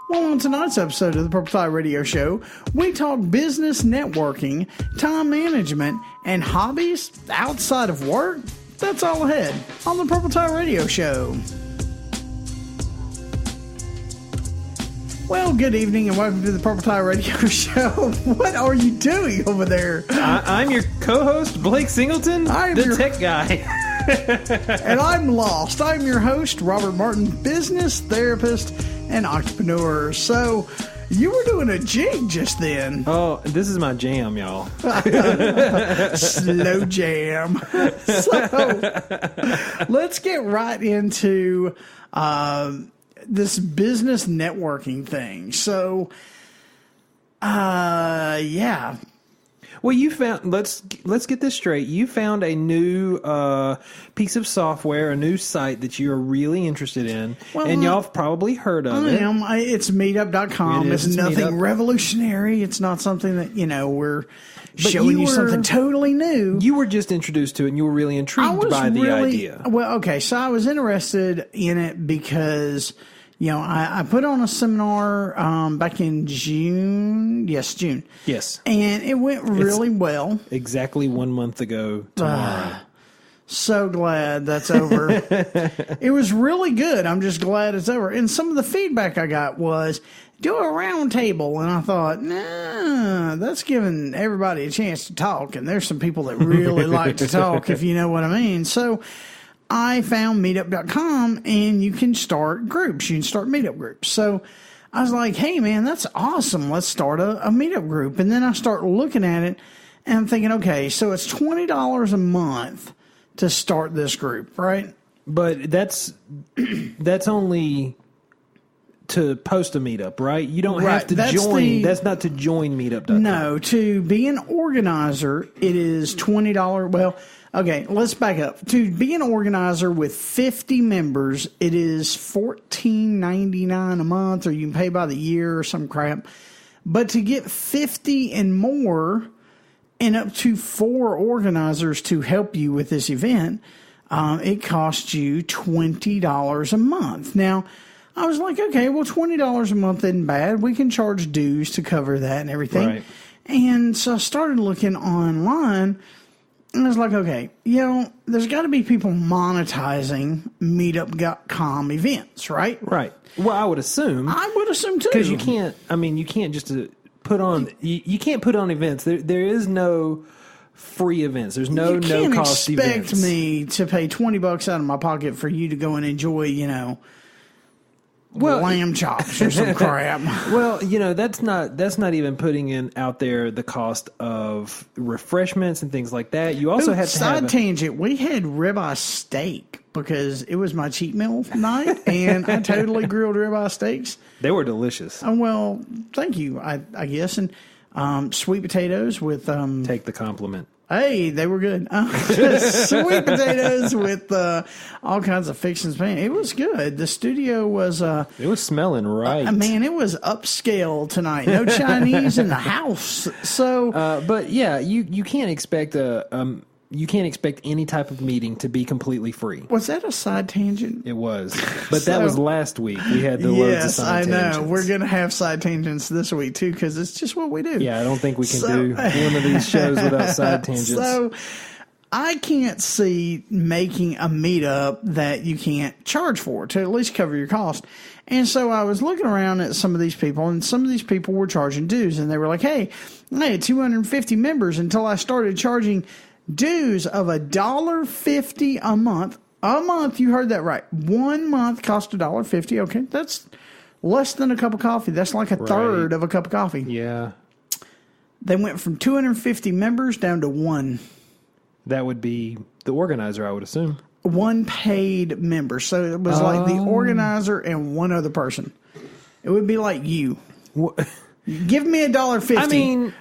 Well, on tonight's episode of the Purple Tie Radio Show, we talk business networking, time management, and hobbies outside of work. That's all ahead on the Purple Tie Radio Show. Well, good evening and welcome to the Purple Tie Radio Show. What are you doing over there? I'm your co-host, Blake Singleton, the tech guy. And I'm lost. I'm your host, Robert Martin, business therapist and entrepreneur. So, you were doing a jig just then. Oh, this is my jam, y'all. Slow jam. So, let's get right into this business networking thing. So, yeah. Well, you found, let's get this straight. You found a new piece of software, a new site that you're really interested in, and y'all have probably heard of it. It's meetup.com. It's nothing Meetup. Revolutionary. It's not something that, we're showing you something totally new. You were just introduced to it, and you were really intrigued by the idea. Well, okay, so I was interested in it because... I put on a seminar back in June. Yes, June. Yes. And it went really well. Exactly 1 month ago tomorrow. So glad that's over. It was really good. I'm just glad it's over. And some of the feedback I got was, do a round table. And I thought, nah, that's giving everybody a chance to talk. And there's some people that really like to talk, if you know what I mean. So I found meetup.com, and you can start groups. You can start meetup groups. So I was like, hey, man, that's awesome. Let's start a meetup group. And then I start looking at it, and I'm thinking, okay, so it's $20 a month to start this group, right? But that's only to post a meetup, right? You don't have to join. That's not to join meetup.com. No, to be an organizer, it is $20. Well, okay, let's back up. To be an organizer with 50 members, it is $14.99 a month, or you can pay by the year or some crap. But to get 50 and more, and up to 4 organizers to help you with this event, it costs you $20 a month. Now, I was like, okay, well, $20 a month isn't bad. We can charge dues to cover that and everything. Right. And so I started looking online, and I was like, okay, there's got to be people monetizing Meetup.com events, right? Right. Well, I would assume. I would assume, too. Because you can't just put on, you can't put on events. There is no free events. There's no cost events. You can't expect me to pay $20 out of my pocket for you to go and enjoy, lamb chops or some crap. Well, that's not even putting out there the cost of refreshments and things like that. You also have to side tangent. We had ribeye steak because it was my cheat meal night, and I totally grilled ribeye steaks. They were delicious. Well, thank you. I guess, and sweet potatoes with take the compliment. Hey, they were good. Sweet potatoes with all kinds of fixings. Man, it was good. The studio was... it was smelling right. Man, it was upscale tonight. No Chinese in the house. So... but yeah, you can't expect any type of meeting to be completely free. Was that a side tangent? It was. But that was last week. We had the loads of side tangents. I know. We're going to have side tangents this week, too, because it's just what we do. Yeah, I don't think we can do one of these shows without side tangents. So, I can't see making a meetup that you can't charge for to at least cover your cost. And so I was looking around at some of these people, and some of these people were charging dues, and they were like, hey, I had 250 members until I started charging dues of $1.50 a month. A month, you heard that right. 1 month cost $1.50. Okay, that's less than a cup of coffee. That's like a third of a cup of coffee. Yeah. They went from 250 members down to 1. That would be the organizer, I would assume. 1 paid member. So it was like the organizer and 1 other person. It would be like you. Give me $1.50. I mean,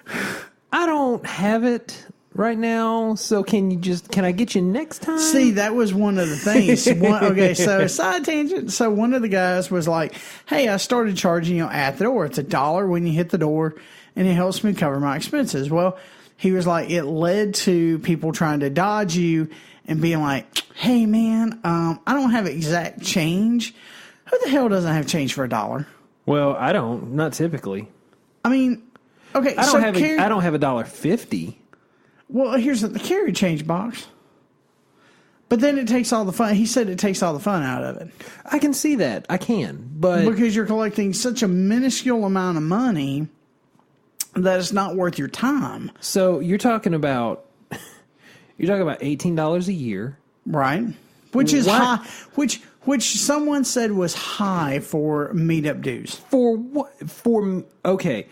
I don't have it right now, so can I get you next time? See, that was one of the things. Okay, so side tangent. So one of the guys was like, hey, I started charging at the door. It's $1 when you hit the door, and it helps me cover my expenses. Well, he was like, it led to people trying to dodge you and being like, hey, man, I don't have exact change. Who the hell doesn't have change for $1? Well, I don't. Not typically. I mean, okay. I don't have $1.50. Well, here's the carry change box. But then it takes all the fun. He said it takes all the fun out of it. I can see that. I can, but because you're collecting such a minuscule amount of money that it's not worth your time. So you're talking about $18 a year, right? Which is high. Which someone said was high for meetup dues. For what? Okay.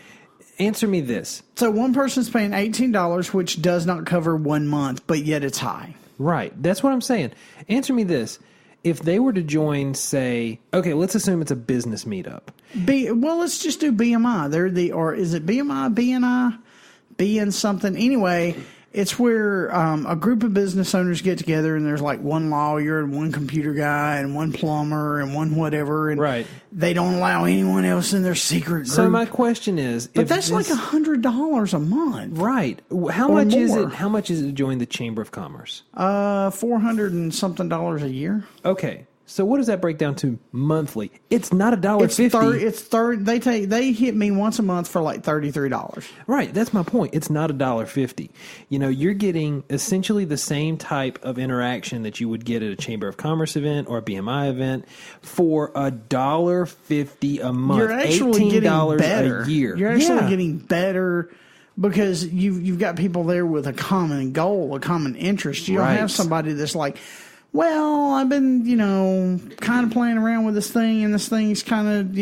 Answer me this. So one person's paying $18, which does not cover 1 month, but yet it's high. Right. That's what I'm saying. Answer me this. If they were to join, say, okay, let's assume it's a business meetup. Well, let's just do BMI. Or is it BMI, BNI, BN something? Anyway, it's where a group of business owners get together and there's like one lawyer and one computer guy and one plumber and one whatever. And right. They don't allow anyone else in their secret group. So my question is, but that's like $100 a month. Right. How much is it? How much is it to join the Chamber of Commerce? $400 and something a year. Okay. So what does that break down to monthly? It's not $1.50. They hit me once a month for like $33. Right, that's my point. It's not $1.50. You're getting essentially the same type of interaction that you would get at a Chamber of Commerce event or a BMI event for $1.50 a month. You're actually $18 getting better. A year. You're actually getting better. Because you've got people there with a common goal, a common interest. You don't have somebody that's like, well, I've been, kind of playing around with this thing, and this thing's kind of,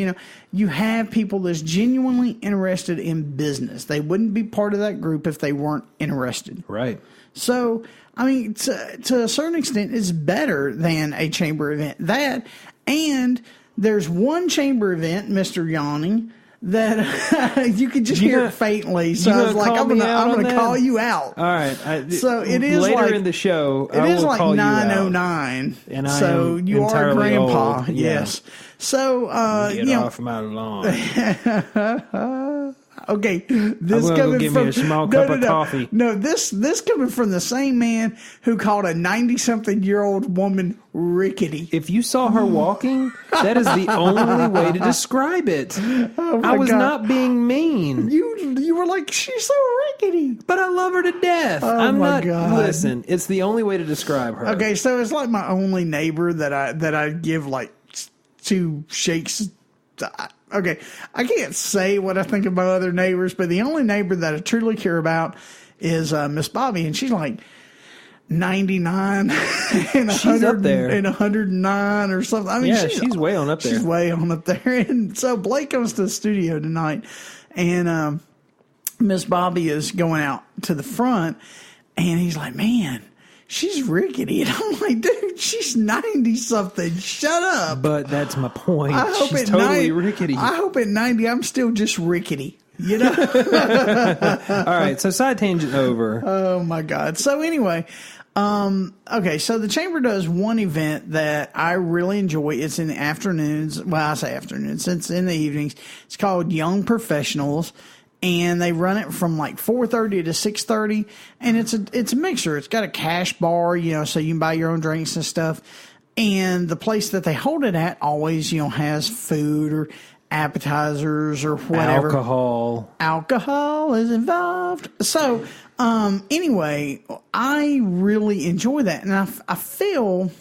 you have people that's genuinely interested in business. They wouldn't be part of that group if they weren't interested. Right. So, I mean, to a certain extent, it's better than a chamber event. That, and there's one chamber event, Mr. Yawning, that you could just hear it faintly. So I was like, I'm gonna call you out. All right. So it is later in the show. It is like 9:09, and so you are Grandpa. Old. Yes. Yeah. So get off my lawn. Okay, this coming give from me a small cup of coffee. No, this coming from the same man who called a 90-something-year-old woman rickety. If you saw her walking, that is the only way to describe it. Oh I was not being mean. You were like, she's so rickety, but I love her to death. I'm not. God. Listen, it's the only way to describe her. Okay, so it's like my only neighbor that I give like 2 shakes. Okay, I can't say what I think about other neighbors, but the only neighbor that I truly care about is Miss Bobby, and she's like 99 and she's up there and 109 or something. I mean, she's way on up there. She's way on up there. And so Blake comes to the studio tonight, and Miss Bobby is going out to the front, and he's like, man, she's rickety. And I'm like, dude, she's 90-something. Shut up. But that's my point. She's totally rickety. I hope at 90 I'm still just rickety. All right, so side tangent over. Oh, my God. So anyway, okay, so the Chamber does one event that I really enjoy. It's in the afternoons. Well, I say afternoons. It's in the evenings. It's called Young Professionals. And they run it from like 4:30 to 6:30, and it's a mixture. It's got a cash bar, so you can buy your own drinks and stuff. And the place that they hold it at always, has food or appetizers or whatever. Alcohol is involved. So, anyway, I really enjoy that, and I feel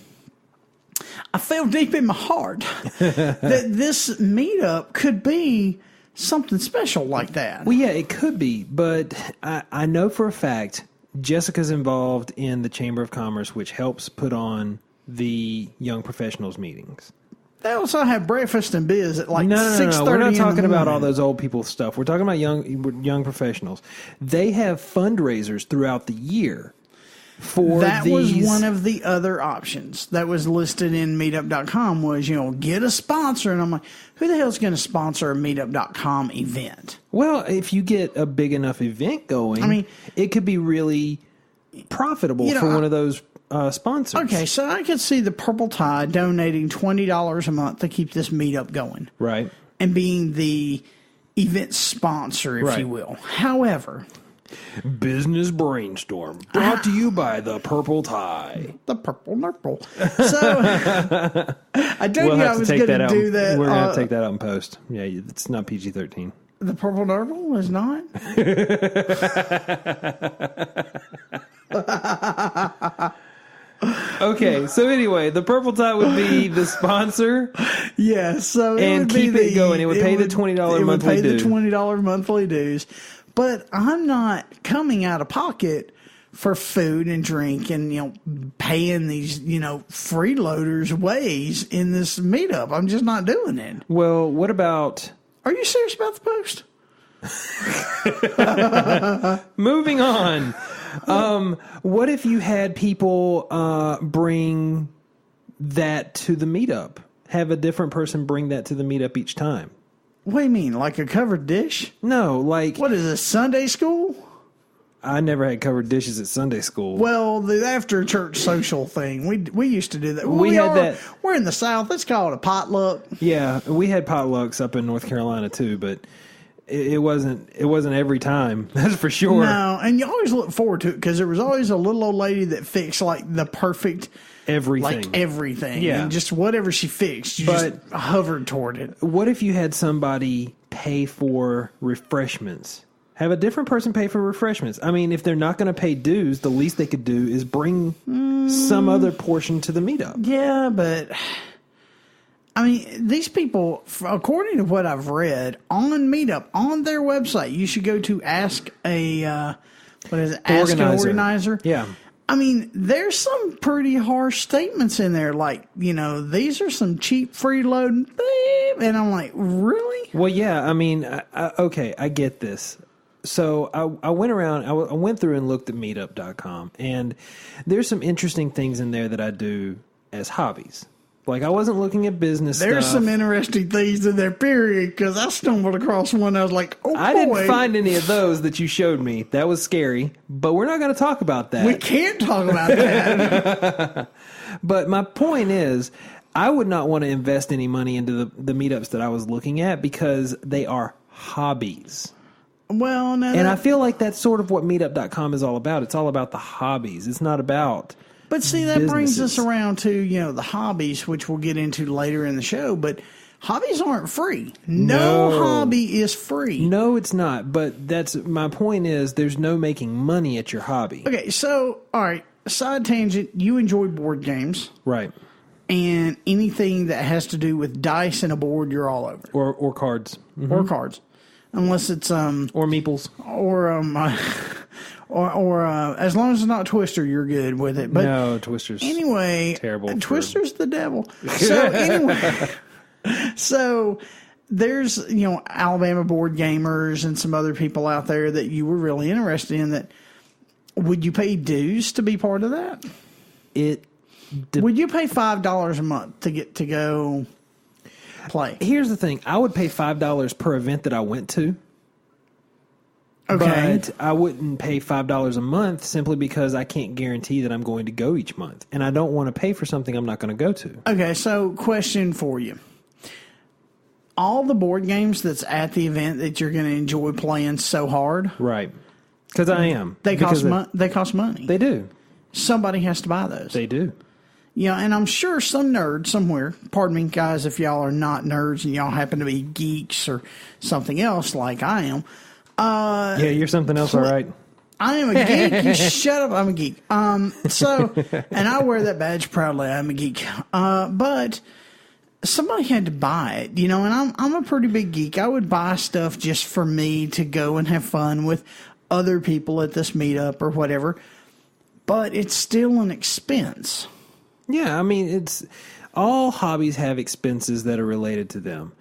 deep in my heart that this meetup could be something special like that. Well, yeah, it could be, but I know for a fact Jessica's involved in the Chamber of Commerce, which helps put on the Young Professionals meetings. They also have breakfast and biz at like 6:30. No. We're not talking about all those old people stuff. We're talking about young professionals. They have fundraisers throughout the year. That was one of the other options that was listed in meetup.com was, get a sponsor. And I'm like, who the hell's going to sponsor a meetup.com event? Well, if you get a big enough event going, it could be really profitable for one of those sponsors. Okay, so I could see the Purple Tide donating $20 a month to keep this meetup going. Right. And being the event sponsor, if you will. However, Business Brainstorm, brought to you by the Purple Tie. The Purple Nurple. So, I told you I was going to do that. We're going to have to take that out in post. Yeah, it's not PG-13. The Purple Nurple is not? Okay, so anyway, the Purple Tie would be the sponsor. Yeah, so and keep it going. It would pay the $20 monthly dues. It would pay the $20 monthly dues. But I'm not coming out of pocket for food and drink and, paying these, freeloaders ways in this meetup. I'm just not doing it. Well, what about... Are you serious about the post? Moving on. What if you had people bring that to the meetup? Have a different person bring that to the meetup each time? What do you mean, like a covered dish? No, like... What is this, Sunday school? I never had covered dishes at Sunday school. Well, the after church social thing, we used to do that. We had that. We're in the South. It's called a potluck. Yeah, we had potlucks up in North Carolina too, but it wasn't every time. That's for sure. No, and you always look forward to it because there was always a little old lady that fixed like the perfect everything. Yeah, and just whatever she fixed, just hovered toward it. What if you had somebody pay for refreshments? Have a different person pay for refreshments. I mean, if they're not going to pay dues, the least they could do is bring some other portion to the meetup. Yeah, but I mean, these people, according to what I've read on Meetup, on their website, you should go to Ask an Organizer. Yeah. I mean, there's some pretty harsh statements in there, like, these are some cheap freeloading, and I'm like, really? Well, yeah, I mean, okay, I get this. So I went around, I went through and looked at meetup.com, and there's some interesting things in there that I do as hobbies. Like, I wasn't looking at business There's stuff. some interesting things in there, period, because I stumbled across one. I was like, oh, I boy. didn't find any of those that you showed me. That was scary, but we're not going to talk about that. We can't talk about that. But my point is, I would not want to invest any money into the meetups that I was looking at because they are hobbies. Well, no. And I feel like that's sort of what meetup.com is all about. It's all about the hobbies. It's not about But see, that brings us around to, the hobbies, which we'll get into later in the show. But hobbies aren't free. No hobby is free. No, it's not. But that's my point is there's no making money at your hobby. Okay, so, all right, side tangent. You enjoy board games. Right. And anything that has to do with dice and a board, you're all over. Or cards. Mm-hmm. Or cards. Unless it's... or meeples. Or as long as it's not Twister, you're good with it. But no, Twister's terrible. Twister's the devil. So anyway, so there's Alabama board gamers and some other people out there that you were really interested in. That would you pay dues to be part of that? Would you pay $5 a month to get to go play? Here's the thing: I would pay $5 per event that I went to. Okay. But I wouldn't pay $5 a month simply because I can't guarantee that I'm going to go each month. And I don't want to pay for something I'm not going to go to. Okay, so question for you. All the board games that's at the event that you're going to enjoy playing so hard. Right. Because I am. They cost money. They do. Somebody has to buy those. They do. And I'm sure some nerd somewhere, pardon me, guys, if y'all are not nerds and y'all happen to be geeks or something else like I am. Yeah, you're something else, all right. I am a geek. You shut up. I'm a geek. And I wear that badge proudly. I'm a geek. But somebody had to buy it, and I'm a pretty big geek. I would buy stuff just for me to go and have fun with other people at this meetup or whatever. But it's still an expense. Yeah, I mean, it's all hobbies have expenses that are related to them.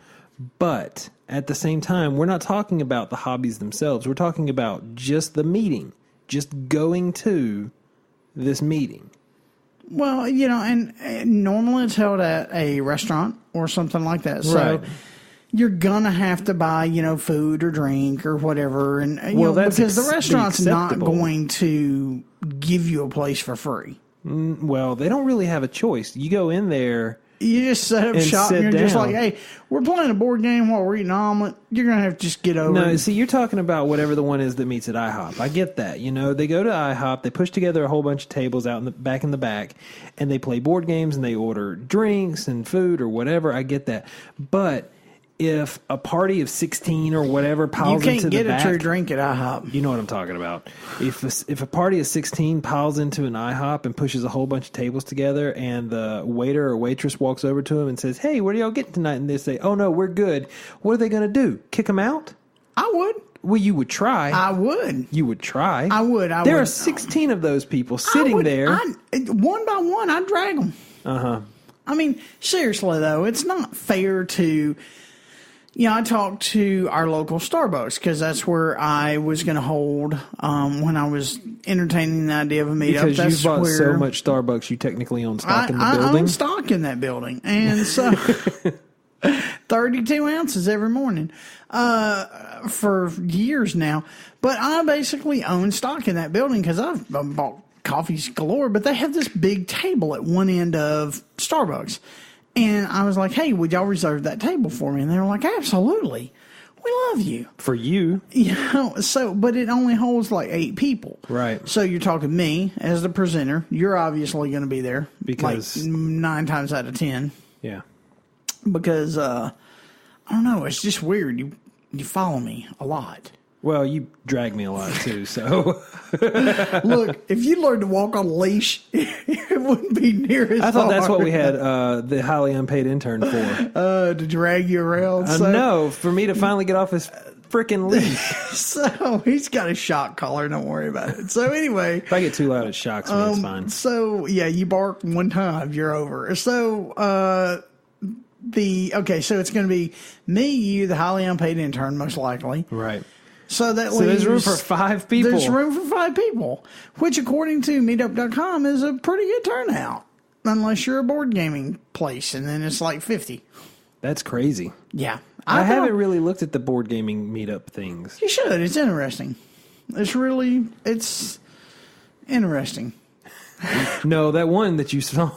But at the same time, we're not talking about the hobbies themselves. We're talking about just the meeting, just going to this meeting. Well, and normally it's held at a restaurant or something like that. So you're going to have to buy, food or drink or whatever. And because the restaurant's not going to give you a place for free. Well, they don't really have a choice. You go in there You just set up and shop and sit you're down. just like, hey, we're playing a board game while we're eating an omelet. You're going to have to just get over No, it. see, you're talking about whatever the one is that meets at IHOP. I get that. You know, they go to IHOP, they push together a whole bunch of tables out in the back, and they play board games and they order drinks and food or whatever. I get that. But if a party of 16 or whatever You piles can't into get the a back, true drink at IHOP. you know what I'm talking about. If a party of 16 piles into an IHOP and pushes a whole bunch of tables together, and the waiter or waitress walks over to him and says, "Hey, what are y'all getting tonight?" and they say, "Oh no, we're good." What are they going to do? Kick them out? I would. Well, you would try. I would. You would try. I would. There are 16 of those people sitting there. One by one, I'd drag them. Uh-huh. I mean, seriously, though, it's not fair to... You know, I talked to our local Starbucks because that's where I was going to hold when I was entertaining the idea of a meetup. Because that's you bought where so much Starbucks, you technically own stock in the I building. own stock in that building. And so 32 ounces every morning for years now. But I basically own stock in that building because I've bought coffees galore. But they have this big table at one end of Starbucks. And I was like, hey, would y'all reserve that table for me? And they were like, absolutely. We love you. For you. You know, but it only holds like 8 people. Right. So you're talking me as the presenter. You're obviously going to be there. Because... like 9 times out of 10. Yeah. Because, I don't know, it's just weird. You follow me a lot. Well, you drag me a lot too, so... Look, if you learned to walk on a leash, it wouldn't be near as I thought hard. that's what we had the highly unpaid intern for. To drag you around. No, for me to finally get off his freaking leash. So he's got a shock collar. Don't worry about it. So anyway, If I get too loud, it shocks me. It's fine. so yeah, you bark one time, you're over. So so it's going to be me, you, the highly unpaid intern, most likely. Right. So there's room for 5 people. There's room for 5 people, which according to Meetup.com is a pretty good turnout, unless you're a board gaming place, and then it's like 50. That's crazy. Yeah. I haven't really looked at the board gaming meetup things. You should. It's interesting. It's interesting. No, that one that you saw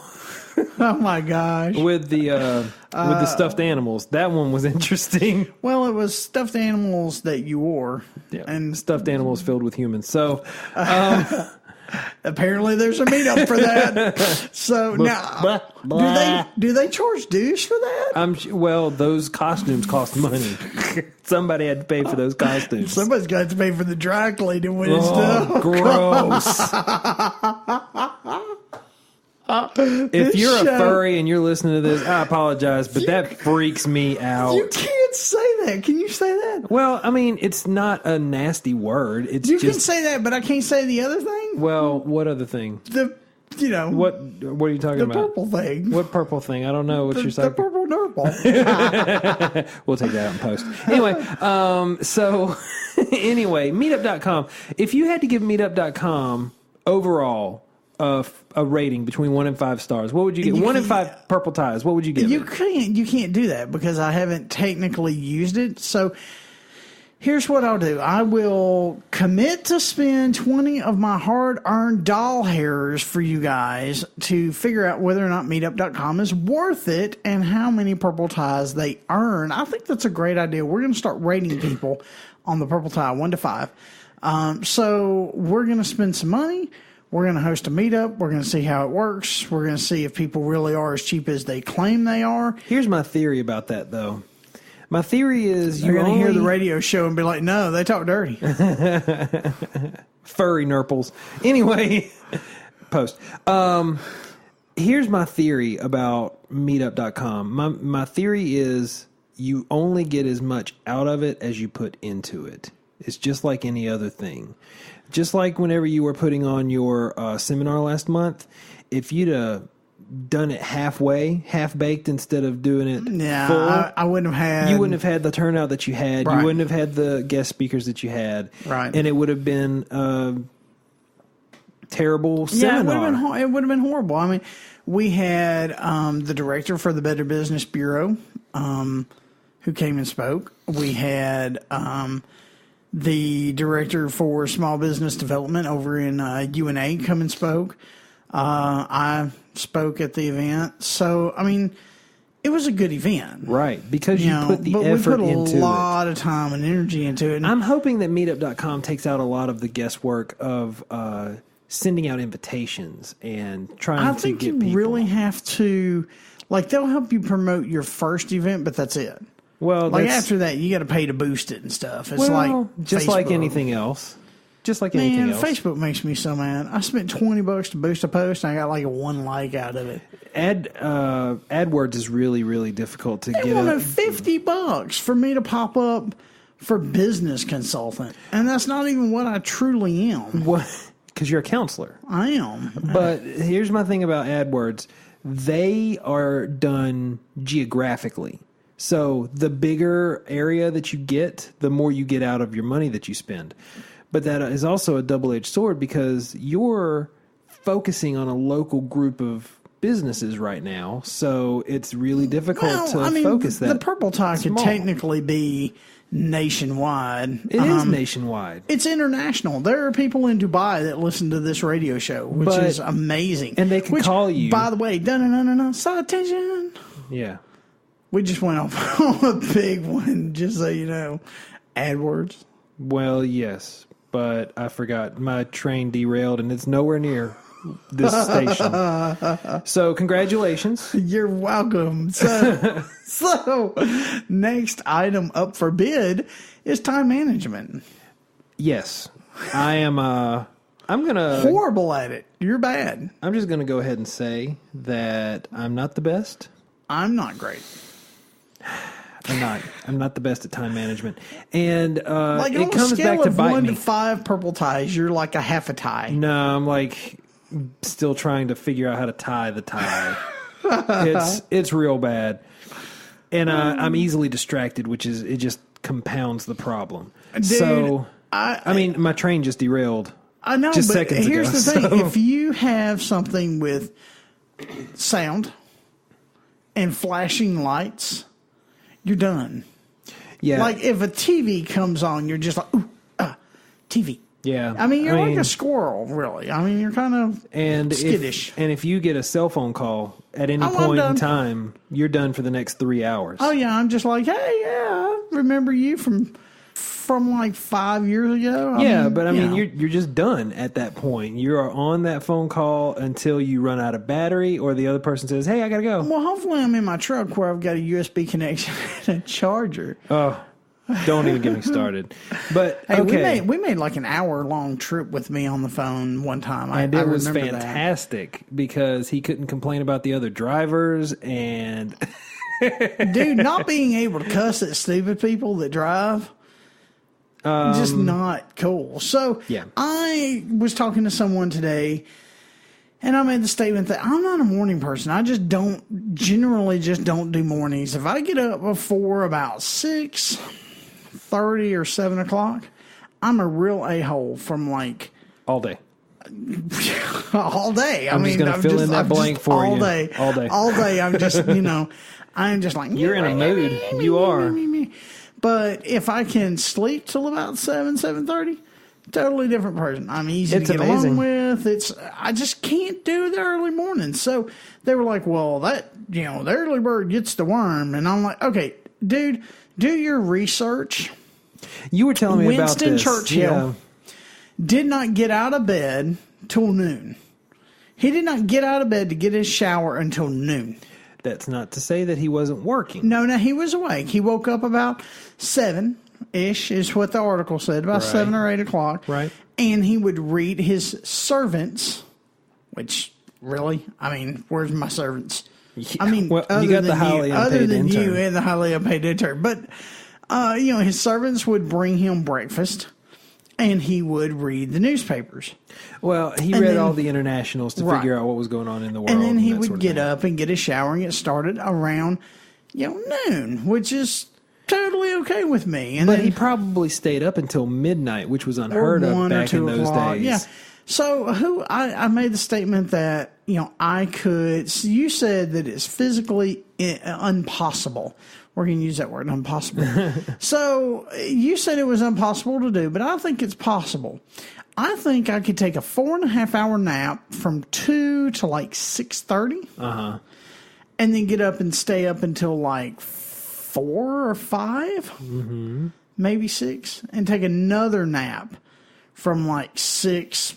Oh my gosh. with the stuffed animals, that one was interesting. Well, it was stuffed animals that you wore. Yeah. And Stuffed animals filled with humans. So, apparently there's a meetup for that. So now, do they charge dues for that? well, those costumes cost money. Somebody had to pay for those costumes. Somebody's got to pay for the dry cleaning when it's done. Gross. If you're a furry and you're listening to this, I apologize, but that freaks me out. You can't say that. Can you say that? Well, I mean, it's not a nasty word. It's You just, can say that, but I can't say the other thing. well, what other thing? What are you talking the about? purple thing. What purple thing? I don't know what you're The saying. purple nurple. We'll take that out in post. Anyway, so anyway, meetup.com. If you had to give meetup.com overall a rating between 1 and 5 stars, what would you get? 1 and 5 purple ties. What would you give? You can't do that because I haven't technically used it. So here's what I'll do. I will commit to spend 20 of my hard-earned doll hairs for you guys to figure out whether or not meetup.com is worth it and how many purple ties they earn. I think that's a great idea. We're going to start rating people on the purple tie 1 to 5. So we're going to spend some money. We're going to host a meetup. We're going to see how it works. We're going to see if people really are as cheap as they claim they are. Here's my theory about that, though. My theory is You're going to hear the radio show and be like, no, they talk dirty. Furry nurples. Anyway, post. Here's my theory about meetup.com. My theory is you only get as much out of it as you put into it. It's just like any other thing. Just like whenever you were putting on your seminar last month, if you'd done it halfway, half-baked instead of doing it full, I wouldn't have had... You wouldn't have had the turnout that you had. Right. You wouldn't have had the guest speakers that you had. Right. And it would have been terrible seminar. Yeah, it would have been horrible. I mean, we had the director for the Better Business Bureau who came and spoke. We had... the director for small business development over in UNA come and spoke. I spoke at the event. So, I mean, it was a good event. Right, because you put the effort into it. We put a lot of time and energy into it. And I'm hoping that Meetup.com takes out a lot of the guesswork of sending out invitations and trying to get people. I think you really have to, like, they'll help you promote your first event, but that's it. Well, like after that, you got to pay to boost it and stuff. It's just Facebook. Like anything else. Just like anything else. Facebook makes me so mad. I spent $20 to boost a post, and I got like a 1 like out of it. AdWords is really, really difficult to get. They wanted $50 for me to pop up for business consultant, and that's not even what I truly am. What? Because you're a counselor. I am. But here's my thing about AdWords: they are done geographically. So the bigger area that you get, the more you get out of your money that you spend. But that is also a double-edged sword because you're focusing on a local group of businesses right now, so it's really difficult to focus that. The purple tie could technically be nationwide. It is nationwide. It's international. There are people in Dubai that listen to this radio show, which is amazing. And they can call you. By the way, citation. Yeah. We just went off on a big one, just so you know. AdWords. Well, yes. But I forgot. My train derailed, and it's nowhere near this station. So, congratulations. You're welcome. So, next item up for bid is time management. Yes. I am, I'm going to... horrible at it. You're bad. I'm just going to go ahead and say that I'm not the best. I'm not great. I'm not the best at time management, and it comes back to bite me. 1 to 5 purple ties, you're like a half a tie. No, I'm like still trying to figure out how to tie the tie. It's real bad, and I'm easily distracted, it just compounds the problem. Dude, so I mean, my train just derailed. I know, just but seconds here's ago, the thing: if you have something with sound and flashing lights, you're done. Yeah. Like if a TV comes on, you're just like, ooh, TV. Yeah. I mean, you're like a squirrel, really. I mean, you're kind of skittish. If you get a cell phone call at any point in time, you're done for the next 3 hours. Oh, yeah. I'm just like, hey, yeah, I remember you from like 5 years ago. I mean, you're just done at that point. You're on that phone call until you run out of battery or the other person says, hey, I got to go. Well, hopefully I'm in my truck where I've got a USB connection and a charger. Oh, don't even get me started. But hey, okay. we made like an hour-long trip with me on the phone one time. And it was fantastic because he couldn't complain about the other drivers and... Dude, not being able to cuss at stupid people that drive... just not cool. So yeah. I was talking to someone today, and I made the statement that I'm not a morning person. I just generally don't do mornings. If I get up before about 6:30 or 7 o'clock, I'm a real a-hole from like all day. All day. I'm just going to fill in that blank for you. All day. I'm just, I'm just like you're in a mood. You are. But if I can sleep till about 7:30, totally different person. I'm easy to get along with. I just can't do the early mornings. So they were like, well, the early bird gets the worm. And I'm like, okay, dude, do your research. You were telling me about this. Winston Churchill did not get out of bed till noon. He did not get out of bed to get his shower until noon. That's not to say that he wasn't working. No, he was awake. He woke up about 7-ish is what the article said, about 7 or 8 o'clock. Right. And he would read his servants, which really, I mean, where's my servants? Yeah. I mean, well, you got the highly unpaid intern. You and the highly unpaid intern. But, his servants would bring him breakfast. And he would read the newspapers. Well, he read all the internationals to figure out what was going on in the world. And then he would get up and get a shower and get started around, noon, which is totally okay with me. But he probably stayed up until midnight, which was unheard of back in those days. Yeah. So I made the statement that, I could. So you said that it's physically impossible. We're going to use that word, impossible. So you said it was impossible to do, but I think it's possible. I think I could take a 4.5 hour nap from 2 to like 6:30. and then get up and stay up until like 4 or 5, maybe 6, and take another nap from like 6.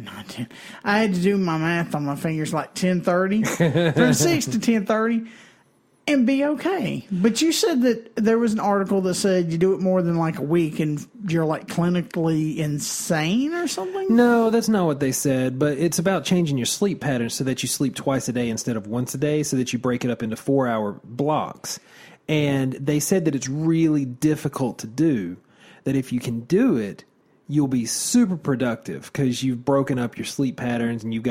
Not 10. I had to do my math on my fingers like 10:30, from 6 to 10:30, and be okay. But you said that there was an article that said you do it more than like a week and you're like clinically insane or something? No, that's not what they said, but it's about changing your sleep patterns so that you sleep twice a day instead of once a day, so that you break it up into 4-hour blocks. And they said that it's really difficult to do, that if you can do it, you'll be super productive because you've broken up your sleep patterns and you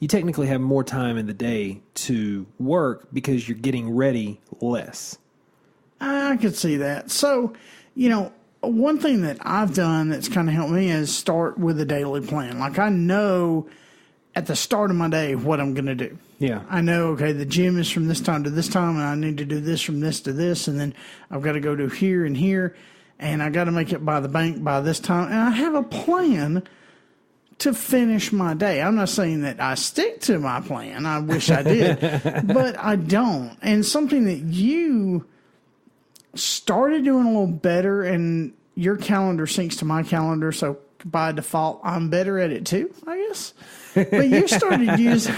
technically have more time in the day to work because you're getting ready less. I could see that. So, one thing that I've done that's kind of helped me is start with a daily plan. Like I know at the start of my day what I'm going to do. Yeah. I know, okay, the gym is from this time to this time and I need to do this from this to this, and then I've got to go to here and here. And I got to make it by the bank by this time. And I have a plan to finish my day. I'm not saying that I stick to my plan. I wish I did. But I don't. And something that you started doing a little better, and your calendar syncs to my calendar. So by default, I'm better at it too, I guess. But you started using...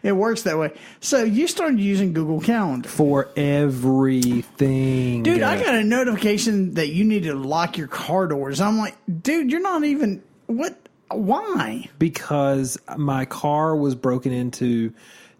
It works that way. So you started using Google Calendar. For everything. Dude, I got a notification that you need to lock your car doors. I'm like, dude, you're not even... What? Why? Because my car was broken into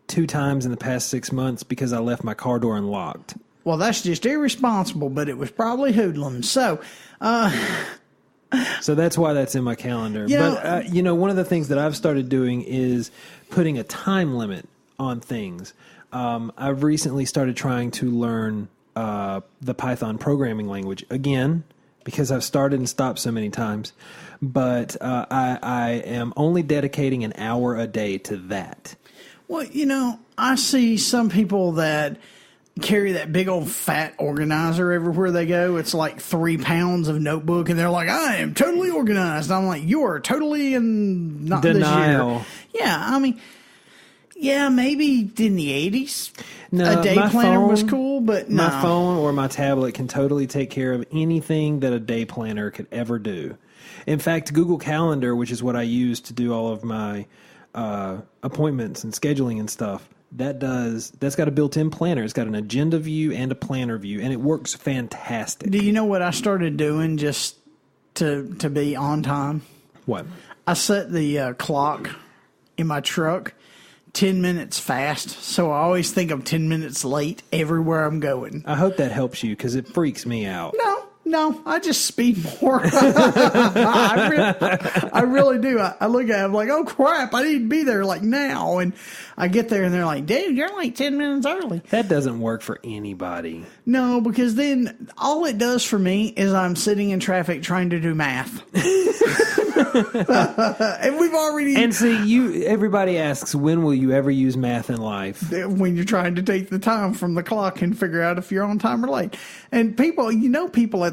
2 times in the past 6 months because I left my car door unlocked. Well, that's just irresponsible, but it was probably hoodlums. So that's why that's in my calendar. But, one of the things that I've started doing is putting a time limit on things. I've recently started trying to learn the Python programming language again, because I've started and stopped so many times. But I am only dedicating an hour a day to that. Well, I see some people that carry that big old fat organizer everywhere they go. It's like 3 pounds of notebook, and they're like, I am totally organized. I'm like, you are totally in not denial. This year. Yeah, I mean, yeah, maybe in the 80s. No, a day planner was cool, but no. My phone or my tablet can totally take care of anything that a day planner could ever do. In fact, Google Calendar, which is what I use to do all of my appointments and scheduling and stuff, that's got a built-in planner. It's got an agenda view and a planner view, and it works fantastic. Do you know what I started doing just to be on time? What? I set the clock in my truck 10 minutes fast, so I always think I'm 10 minutes late everywhere I'm going. I hope that helps you, because it freaks me out. No, I just speed more. I really do. I look at it, I'm like, oh crap, I need to be there like now. And I get there and they're like, dude, you're like 10 minutes early. That doesn't work for anybody. No, because then all it does for me is I'm sitting in traffic trying to do math. And we've already... And see, everybody asks, when will you ever use math in life? When you're trying to take the time from the clock and figure out if you're on time or late. And people at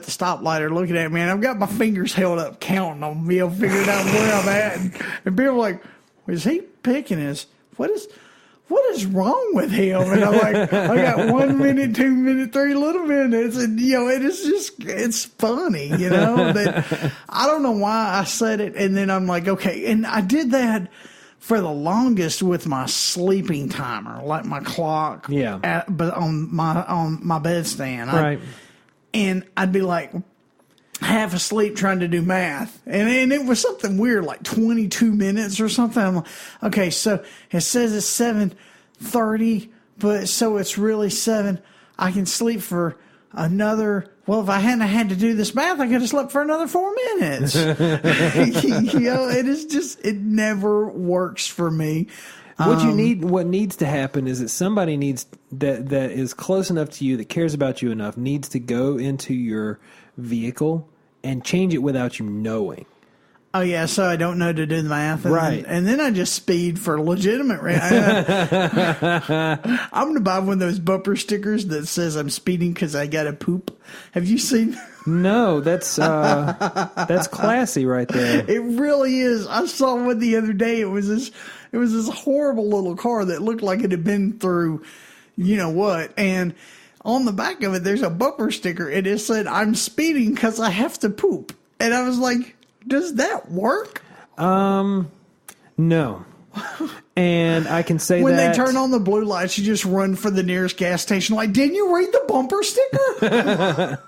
the stoplight are looking at me, and I've got my fingers held up counting on me, figuring out where I'm at. And people are like, is he picking his... What is wrong with him? And I'm like, I got 1 minute, 2 minutes, 3 little minutes. And, it is just, it's funny, that I don't know why I said it. And then I'm like, okay. And I did that for the longest with my sleeping timer, like my clock. Yeah. But on my bedstand. Right. And I'd be like half asleep trying to do math. And it was something weird, like 22 minutes or something. I'm like, okay, so it says it's 7:30, but so it's really 7. I can sleep for another, well, if I hadn't had to do this math, I could have slept for another 4 minutes. It is just, it never works for me. What needs to happen is that somebody that is close enough to you, that cares about you enough, needs to go into your vehicle and change it without you knowing. Oh, yeah, so I don't know to do the math. Right. And then I just speed for legitimate. I'm going to buy one of those bumper stickers that says I'm speeding because I got to poop. Have you seen? No, that's classy right there. It really is. I saw one the other day. It was this horrible little car that looked like it had been through, you know what. And on the back of it, there's a bumper sticker, and it said, "I'm speeding because I have to poop." And I was like, does that work? No. And I can say when that... they turn on the blue lights, you just run for the nearest gas station. Like, didn't you read the bumper sticker?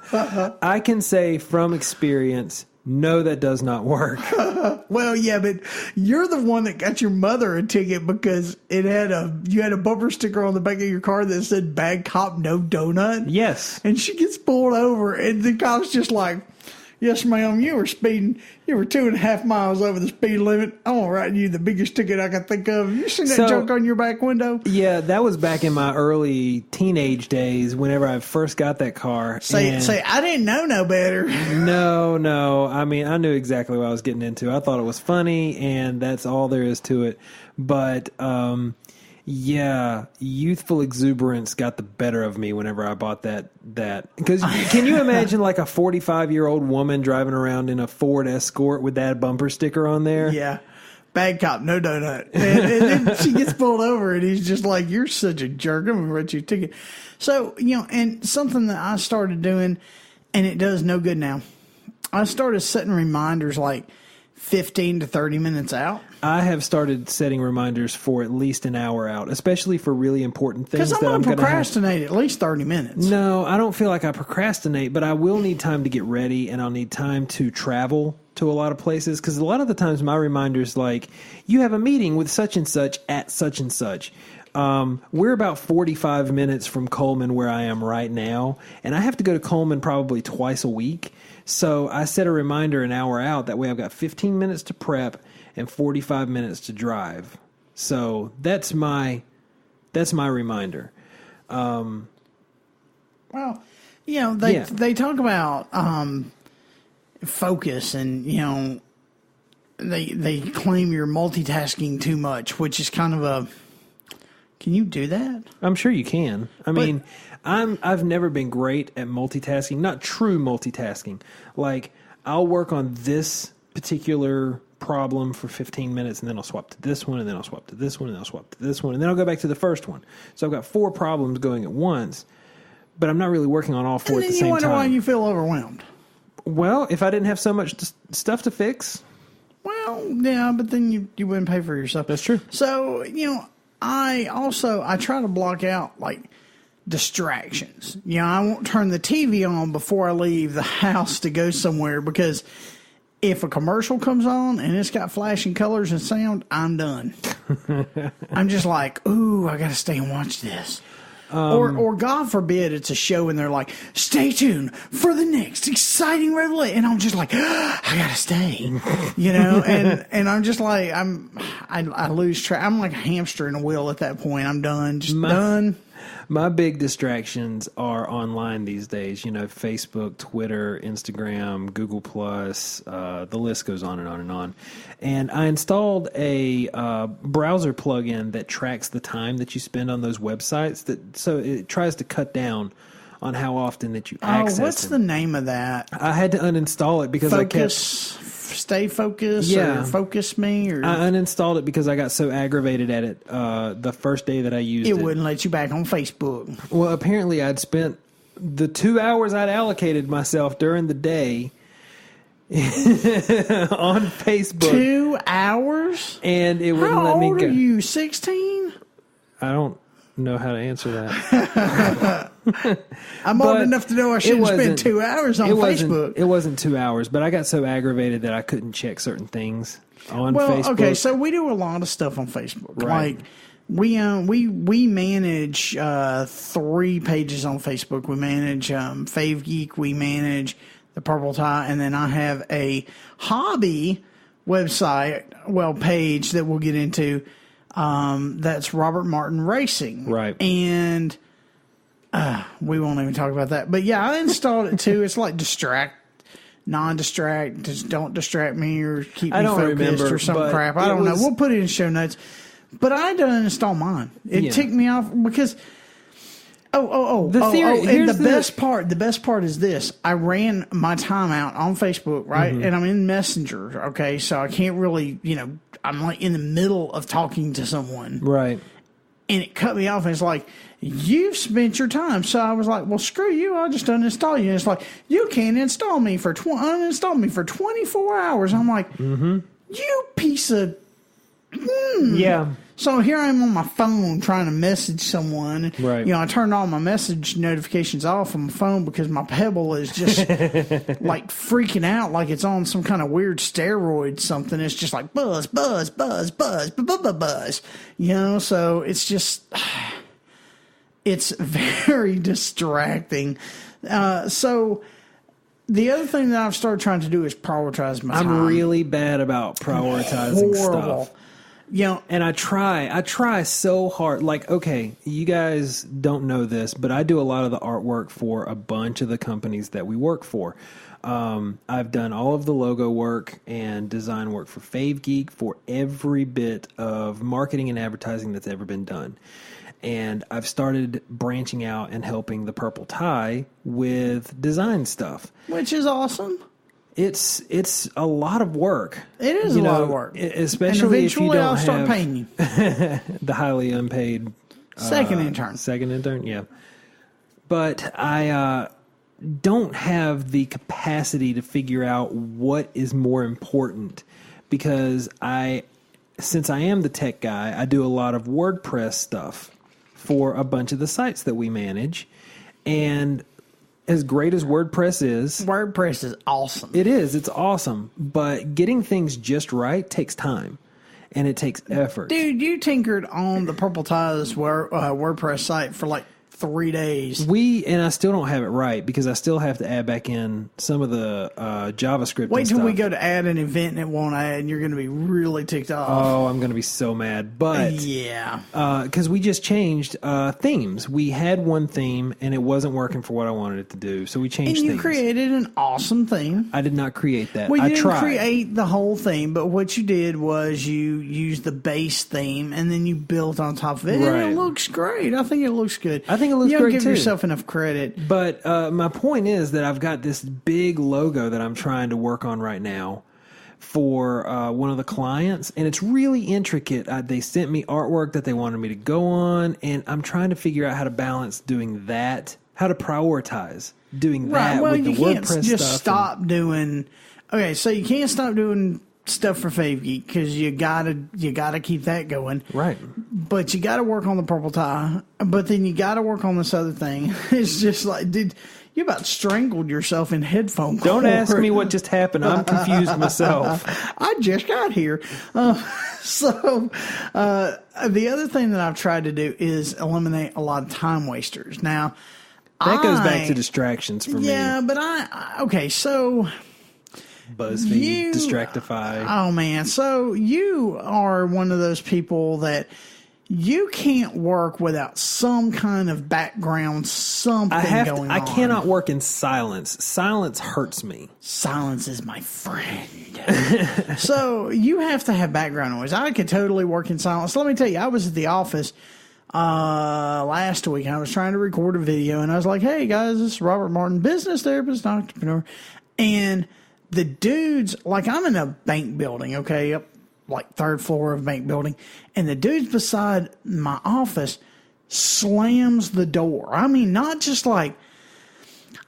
I can say from experience, no, that does not work. Well, yeah, but you're the one that got your mother a ticket because you had a bumper sticker on the back of your car that said "Bad cop, no donut." Yes. And she gets pulled over, and the cop's just like, "Yes, ma'am, you were speeding. You were 2.5 miles over the speed limit. I'm going to write you the biggest ticket I can think of. You seen that joke on your back window?" Yeah, that was back in my early teenage days whenever I first got that car. Say, I didn't know no better. No. I mean, I knew exactly what I was getting into. I thought it was funny, and that's all there is to it. But, yeah, youthful exuberance got the better of me whenever I bought that. Because can you imagine like a 45-year-old woman driving around in a Ford Escort with that bumper sticker on there? Yeah. Bad cop, no donut. And then she gets pulled over, and he's just like, "You're such a jerk. I'm going to write you a ticket." So, and something that I started doing, and it does no good now, I started setting reminders like 15 to 30 minutes out. I have started setting reminders for at least an hour out, especially for really important things. Because I'm going to procrastinate at least 30 minutes. No, I don't feel like I procrastinate, but I will need time to get ready, and I'll need time to travel to a lot of places. Because a lot of the times my reminders like, you have a meeting with such and such at such and such. We're about 45 minutes from Coleman where I am right now, and I have to go to Coleman probably twice a week. So I set a reminder an hour out. That way I've got 15 minutes to prep and 45 minutes to drive. So that's my reminder. Well, they talk about focus, and they claim you're multitasking too much, which is kind of a. Can you do that? I'm sure you can. I mean, I've never been great at multitasking, not true multitasking. Like, I'll work on this particular problem for 15 minutes, and then I'll swap to this one, and then I'll swap to this one, and then I'll swap to this one, and then I'll go back to the first one. So I've got 4 problems going at once, but I'm not really working on all 4 at the same time. And then you wonder why you feel overwhelmed. Well, if I didn't have so much stuff to fix. Well, yeah, but then you wouldn't pay for yourself. That's true. So, I try to block out, like, distractions. I won't turn the TV on before I leave the house to go somewhere, because if a commercial comes on and it's got flashing colors and sound, I'm done. I'm just like, ooh, I got to stay and watch this. Or God forbid it's a show and they're like, "Stay tuned for the next exciting revelation," and I'm just like, I gotta stay, and I'm just like, I lose track. I'm like a hamster in a wheel at that point. I'm done, done. My big distractions are online these days. Facebook, Twitter, Instagram, Google Plus. The list goes on and on and on. And I installed a browser plugin that tracks the time that you spend on those websites. So it tries to cut down on how often that you access them. What's the name of that? I had to uninstall it because Stay focused, or Focus Me, or I uninstalled it because I got so aggravated at it the first day that I used it. It wouldn't let you back on Facebook. Well, apparently I'd spent the 2 hours I'd allocated myself during the day on Facebook. 2 hours? And it wouldn't let me go. How old are you, 16? I don't know how to answer that. I'm old enough to know I shouldn't spend 2 hours on Facebook. It wasn't 2 hours, but I got so aggravated that I couldn't check certain things on Facebook. Okay, so we do a lot of stuff on Facebook. Right. Like we manage 3 pages on Facebook. We manage Fave Geek. We manage the Purple Tie, and then I have a hobby website, page that we'll get into. That's Robert Martin Racing. Right. And we won't even talk about that. But yeah, I installed it too. It's like non-distract, just don't distract me or keep me focused or some crap. I don't know. We'll put it in show notes. But I didn't install mine. It ticked me off because the best part is this. I ran my time out on Facebook, right? Mm-hmm. And I'm in Messenger, okay? So I can't really, I'm like in the middle of talking to someone. Right. And it cut me off, and it's like, you've spent your time. So I was like, well, screw you. I'll just uninstall you. And it's like, you can't uninstall me for 24 hours. I'm like, you piece of... Yeah. So here I am on my phone trying to message someone. Right. You know, I turned all my message notifications off on my phone because my Pebble is just like freaking out like it's on some kind of weird steroid something. It's just like buzz, buzz, buzz, buzz, buzz, buzz, buzz. You know, so it's just, it's very distracting. So the other thing that I've started trying to do is prioritize my time. I'm really bad about prioritizing stuff. You know, and I try so hard. Like, okay, you guys don't know this, but I do a lot of the artwork for a bunch of the companies that we work for. I've done all of the logo work and design work for Fave Geek for every bit of marketing and advertising that's ever been done. And I've started branching out and helping the Purple Tie with design stuff. which is awesome. It's a lot of work. It is a lot of work. Especially if you don't I'll start have paying you. the highly unpaid Second intern. Second intern, yeah. But I don't have the capacity to figure out what is more important because since I am the tech guy, I do a lot of WordPress stuff for a bunch of the sites that we manage. And as great as WordPress is awesome. It is. It's awesome. But getting things just right takes time. And it takes effort. Dude, you tinkered on the Purple Ties WordPress site for like 3 days. And I still don't have it right because I still have to add back in some of the JavaScript. Wait till we go to add an event and it won't add, and you're going to be really ticked off. Oh, I'm going to be so mad. But yeah, because we just changed themes. We had one theme and it wasn't working for what I wanted it to do, so we changed. And you themes. created an awesome theme. I did not create that. Well, you didn't tried. create the whole theme, but what you did was you used the base theme and then you built on top of it, Right. and it looks great. I think it looks good. I think it looks you don't great give too. yourself enough credit. But my point is that I've got this big logo that I'm trying to work on right now for one of the clients, and it's really intricate. They sent me artwork that they wanted me to go on, and I'm trying to figure out how to balance doing that, how to prioritize doing that Well, with the you can't WordPress just stuff. stop doing. Okay, so you can't stop doing stuff for Fave Geek because you gotta keep that going. Right. But you got to work on the Purple Tie. But then you got to work on this other thing. It's just like, dude, you about strangled yourself in headphone cord. Don't ask me what just happened. I'm confused myself. I just got here. So the other thing that I've tried to do is eliminate a lot of time wasters. Now, That goes back to distractions for me. Yeah, but okay, so... BuzzFeed, Distractify. Oh, man. So you are one of those people that you can't work without some kind of background, something going on. I cannot work in silence. Silence hurts me. Silence is my friend. So you have to have background noise. I could totally work in silence. Let me tell you, I was at the office last week. I was trying to record a video, and I was like, hey, guys, this is Robert Martin, business therapist, entrepreneur. And the dudes, like I'm in a bank building, okay, up like third floor of a bank building, and the dudes beside my office slams the door. I mean, not just like,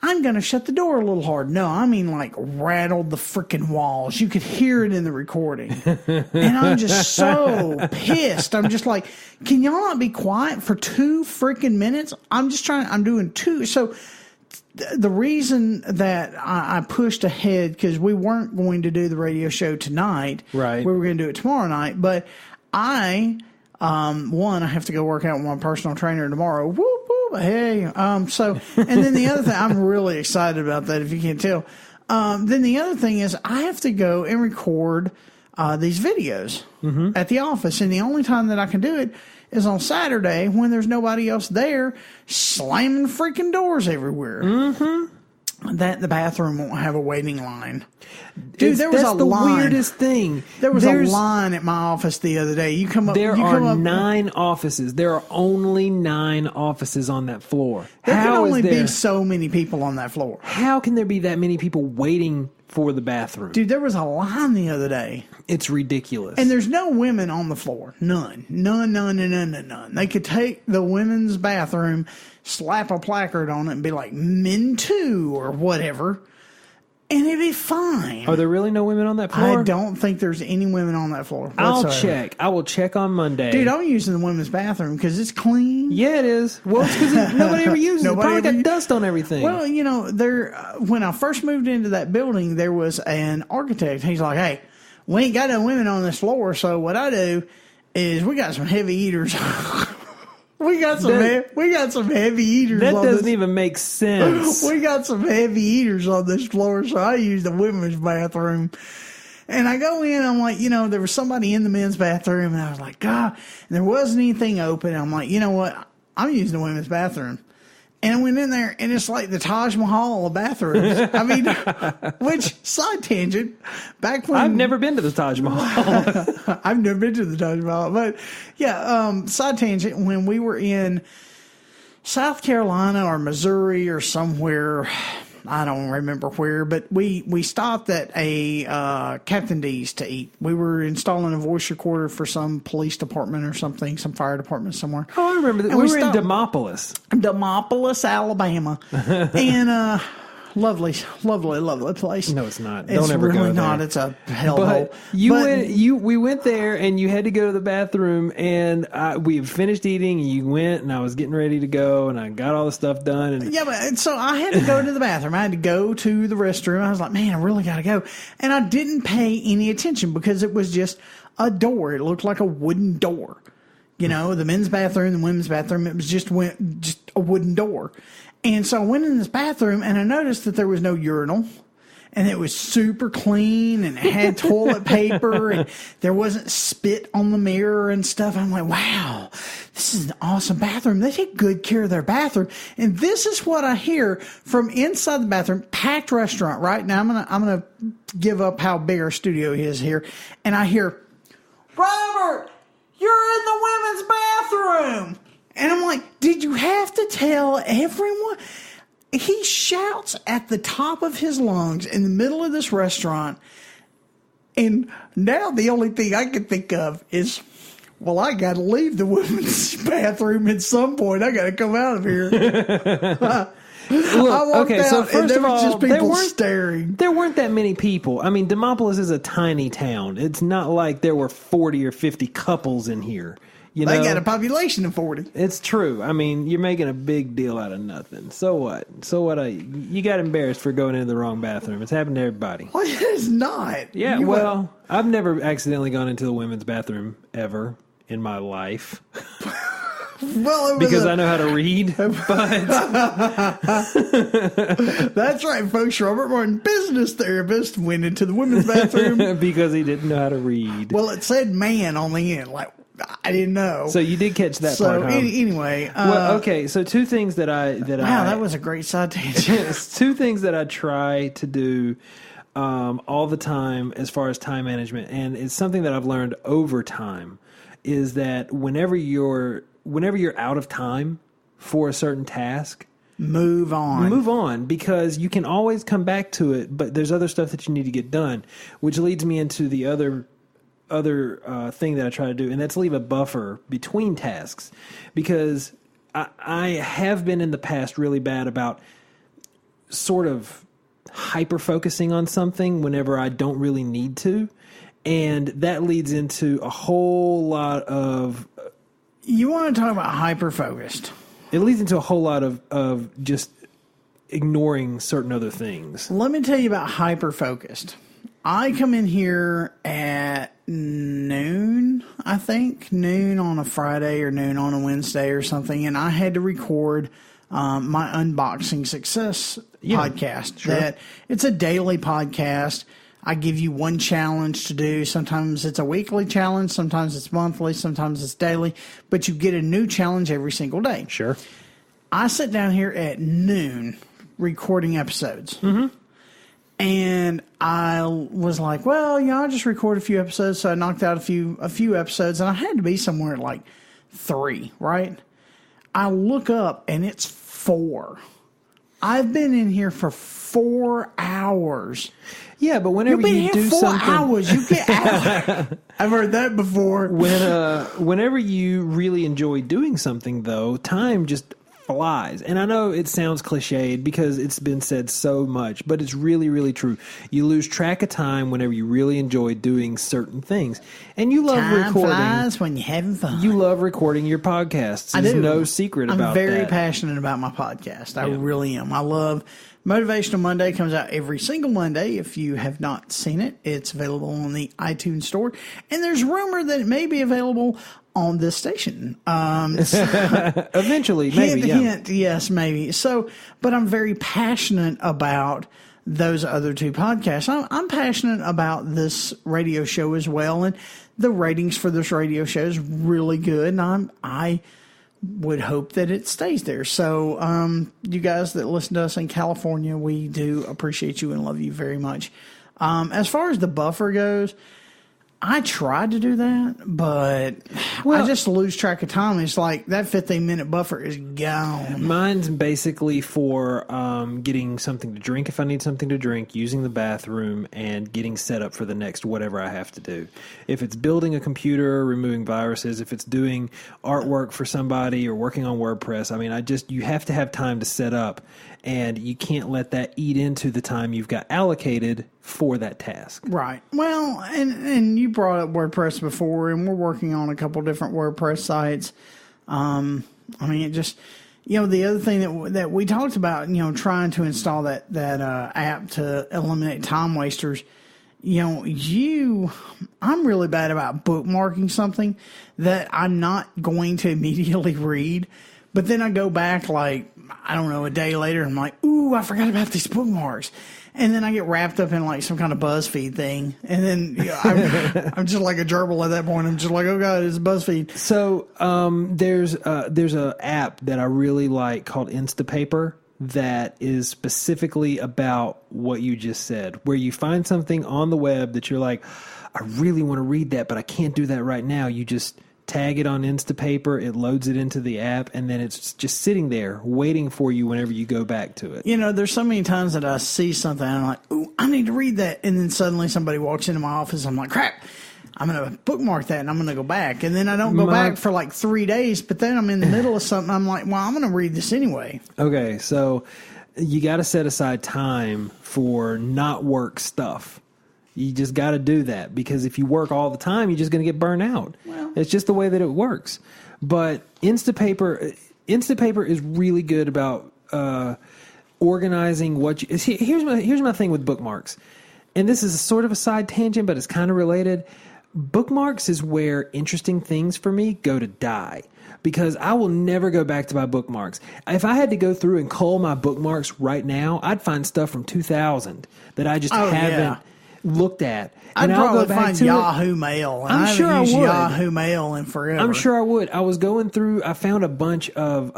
I'm going to shut the door a little hard. No, I mean like rattled the freaking walls. You could hear it in the recording. And I'm just so pissed. I'm just like, can y'all not be quiet for 2 freaking minutes? I'm doing 2. So the reason that I pushed ahead, because we weren't going to do the radio show tonight. Right. We were going to do it tomorrow night. But I have to go work out with my personal trainer tomorrow. Whoop, whoop, hey. And then the other thing, I'm really excited about that, if you can't tell. Then the other thing is I have to go and record these videos at the office. And the only time that I can do it is on Saturday when there's nobody else there slamming freaking doors everywhere. that the bathroom won't have a waiting line. Dude, That's the weirdest thing. There's a line at my office the other day. You come up. There are 9 offices. There are only 9 offices on that floor. There can only be so many people on that floor. How can there be that many people waiting for the bathroom? Dude, there was a line the other day. It's ridiculous. And there's no women on the floor. None. They could take the women's bathroom, slap a placard on it, and be like, men too, or whatever. And it'd be fine. Are there really no women on that floor? I don't think there's any women on that floor. I'll check. I will check on Monday. Dude, I'm using the women's bathroom because it's clean. Yeah, it is. Well, it's because nobody ever uses it. Probably got dust on everything. Well, you know, when I first moved into that building, there was an architect. He's like, hey, we ain't got no women on this floor, so what I do is we got some heavy eaters. We got some heavy eaters. That doesn't even make sense. We got some heavy eaters on this floor, so I use the women's bathroom. And I go in, I'm like, you know, there was somebody in the men's bathroom, and I was like, God, and there wasn't anything open. I'm like, you know what? I'm using the women's bathroom. And I went in there, and it's like the Taj Mahal of bathrooms. I mean, which, side tangent, back when... I've never been to the Taj Mahal. I've never been to the Taj Mahal. But, yeah, side tangent, when we were in South Carolina or Missouri or somewhere, I don't remember where, but we stopped at a Captain D's to eat. We were installing a voice recorder for some police department or something, some fire department somewhere. Oh, I remember that. We were in Demopolis, Alabama. And lovely place. No, it's not. It's don't ever really go there. not. It's a hellhole. We went there, and you had to go to the bathroom, and we had finished eating, and you went, and I was getting ready to go, and I got all the stuff done. And yeah, but so I had to go to the bathroom. I had to go to the restroom. I was like, man, I really got to go. And I didn't pay any attention because it was just a door. It looked like a wooden door. You know, the men's bathroom, the women's bathroom, it was just a wooden door. And so I went in this bathroom, and I noticed that there was no urinal, and it was super clean, and it had toilet paper, and there wasn't spit on the mirror and stuff. I'm like, wow, this is an awesome bathroom. They take good care of their bathroom. And this is what I hear from inside the bathroom, packed restaurant, right? Now I'm gonna give up how big our studio is here, and I hear, Robert, you're in the women's bathroom. And I'm like, did you have to tell everyone? He shouts at the top of his lungs in the middle of this restaurant. And now the only thing I can think of is, well, I got to leave the women's bathroom at some point. I got to come out of here. Look, okay, so first of all, just people staring. There weren't that many people. I mean, Demopolis is a tiny town. It's not like there were 40 or 50 couples in here. You know, they got a population of 40. It's true. I mean, you're making a big deal out of nothing. So what? You got embarrassed for going into the wrong bathroom. It's happened to everybody. Well, it is not. Yeah, I've never accidentally gone into the women's bathroom ever in my life. Well, because I know how to read, but... That's right, folks. Robert Martin, business therapist, went into the women's bathroom. Because he didn't know how to read. Well, it said man on the end. Like, I didn't know. So you did catch that part, huh? Anyway. Well, okay, so two things that Wow, that was a great side tangent. Two things that I try to do all the time as far as time management, and it's something that I've learned over time, is that whenever you're out of time for a certain task, move on, because you can always come back to it, but there's other stuff that you need to get done, which leads me into the other thing that I try to do, and that's leave a buffer between tasks, because I have been in the past really bad about sort of hyper focusing on something whenever I don't really need to, and that leads into a whole lot of... You want to talk about hyper-focused. It leads into a whole lot of just ignoring certain other things. Let me tell you about hyper-focused. I come in here at noon, I think. Noon on a Friday or noon on a Wednesday or something. And I had to record my Unboxing Success podcast. Sure. That it's a daily podcast. I give you one challenge to do. Sometimes it's a weekly challenge. Sometimes it's monthly. Sometimes it's daily. But you get a new challenge every single day. Sure. I sit down here at noon, recording episodes. And I was like, well, I'll just record a few episodes. So I knocked out a few episodes, and I had to be somewhere at like 3, right? I look up, and it's 4. I've been in here for 4 hours. Yeah, but whenever you do something, 4 hours, you get out. I've heard that before. Whenever you really enjoy doing something, though, time just flies. And I know it sounds cliched because it's been said so much, but it's really, really true. You lose track of time whenever you really enjoy doing certain things. And you love recording. Time flies when you're having fun. You love recording your podcasts. There's no secret about that. I'm very passionate about my podcast. I really am. I love Motivational Monday. Comes out every single Monday. If you have not seen it, it's available on the iTunes store. And there's rumor that it may be available on this station. Eventually, maybe. Hint, yes, maybe. So, but I'm very passionate about those other 2 podcasts. I'm passionate about this radio show as well. And the ratings for this radio show is really good. And I would hope that it stays there. So, you guys that listen to us in California, we do appreciate you and love you very much. As far as the buffer goes, I tried to do that, but I just lose track of time. It's like that 15-minute buffer is gone. Mine's basically for getting something to drink if I need something to drink, using the bathroom, and getting set up for the next whatever I have to do. If it's building a computer, removing viruses, if it's doing artwork for somebody or working on WordPress, I mean, you have to have time to set up, and you can't let that eat into the time you've got allocated for that task. Right. Well, and you brought up WordPress before, and we're working on a couple different WordPress sites. I mean, it just, the other thing that we talked about, trying to install that app to eliminate time wasters. I'm really bad about bookmarking something that I'm not going to immediately read, but then I go back a day later, and I'm like, ooh, I forgot about these bookmarks. And then I get wrapped up in some kind of BuzzFeed thing. And then I'm just like a gerbil at that point. I'm just like, oh, God, it's BuzzFeed. So there's an app that I really like called Instapaper that is specifically about what you just said, where you find something on the web that you're like, I really want to read that, but I can't do that right now. You just tag it on Instapaper, it loads it into the app, and then it's just sitting there waiting for you whenever you go back to it. There's so many times that I see something and I'm like, ooh, I need to read that. And then suddenly somebody walks into my office. I'm like, crap, I'm going to bookmark that and I'm going to go back. And then I don't go back for 3 days, but then I'm in the middle of something. I'm like, well, I'm going to read this anyway. Okay, so you got to set aside time for not work stuff. You just got to do that, because if you work all the time, you're just going to get burned out. Well, it's just the way that it works. But Instapaper is really good about organizing what you. Here's my thing with bookmarks, and this is sort of a side tangent, but it's kind of related. Bookmarks is where interesting things for me go to die, because I will never go back to my bookmarks. If I had to go through and cull my bookmarks right now, I'd find stuff from 2000 that I just haven't looked at. And I'd I'll probably go back find to Yahoo Mail. And I'm sure I would. Yahoo Mail in forever. I'm sure I would. I was going through, I found a bunch of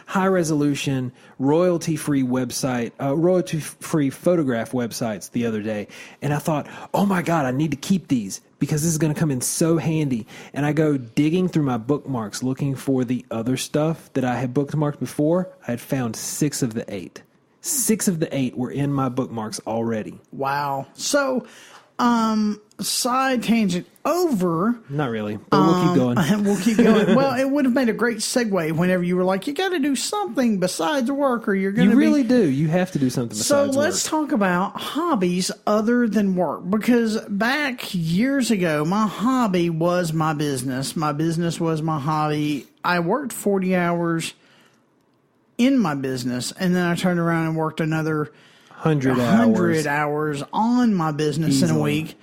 high resolution, royalty-free royalty-free photograph websites the other day. And I thought, oh my God, I need to keep these because this is going to come in so handy. And I go digging through my bookmarks looking for the other stuff that I had bookmarked before. I had found 6 of the 8. 6 of the 8 were in my bookmarks already. Wow. So, side tangent over. Not really, but we'll keep going. We'll keep going. Well, it would have made a great segue whenever you were like, you got to do something besides work, or you're going to. You really do. You have to do something besides work. So let's talk about hobbies other than work, because back years ago, my hobby was my business. My business was my hobby. I worked 40 hours in my business, and then I turned around and worked another 100 hours on my business in a week.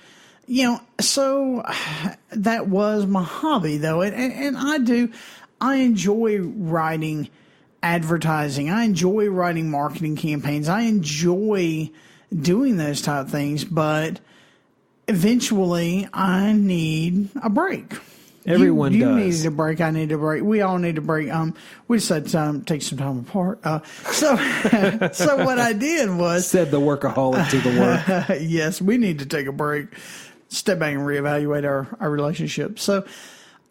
So that was my hobby, though. And I enjoy writing advertising. I enjoy writing marketing campaigns. I enjoy doing those type of things, but eventually I need a break. Everyone you does. needed a break. I need a break. We all need a break. We just had to take some time apart. So what I did was Said the workaholic to the work. yes, we need to take a break, step back and reevaluate our relationship. So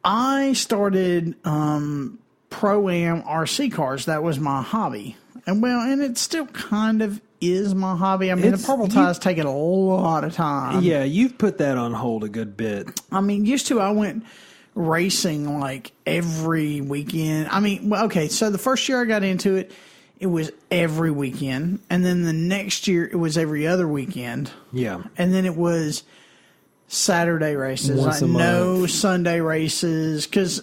I started Pro-Am RC cars. That was my hobby. And it still kind of is my hobby. I mean, the purple tie's taken a lot of time. Yeah, you've put that on hold a good bit. I mean, used to I went racing like every weekend. I mean, okay, so the first year I got into it, it was every weekend. And then the next year, it was every other weekend. Yeah. And then it was Saturday races. Once a no month. Sunday races. Because,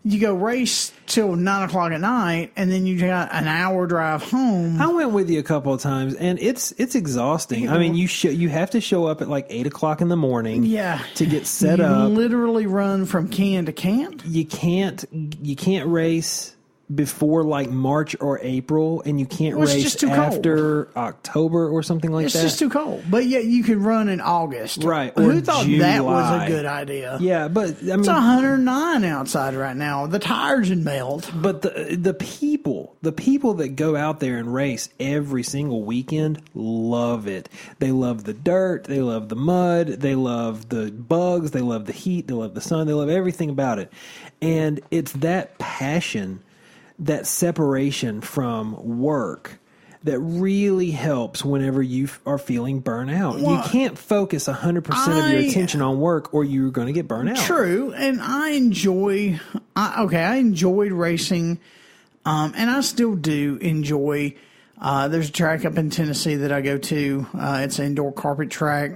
you go race till 9 o'clock at night, and then you got an hour drive home. I went with you a couple of times, and it's exhausting. I mean, you have to show up at like 8 o'clock in the morning. Yeah. To get set up. Literally run from can to can. You can't race before like March or April, and you can't Well, it's race just too after October or something like that. It's just too cold. But yet you could run in August. Right. Who Or thought July. that was a good idea? Yeah, but I mean, It's 109 outside right now. The tires would melt. but the people that go out there and race every single weekend love it. They love the dirt, they love the mud, they love the bugs, they love the heat, they love the sun, they love everything about it. And it's that passion, that separation from work, that really helps whenever you are feeling burnout. Well, you can't focus 100% of your attention on work, or you're going to get burnt out. True, and I enjoyed racing, and I still do enjoy. There's a track up in Tennessee that I go to. It's an indoor carpet track,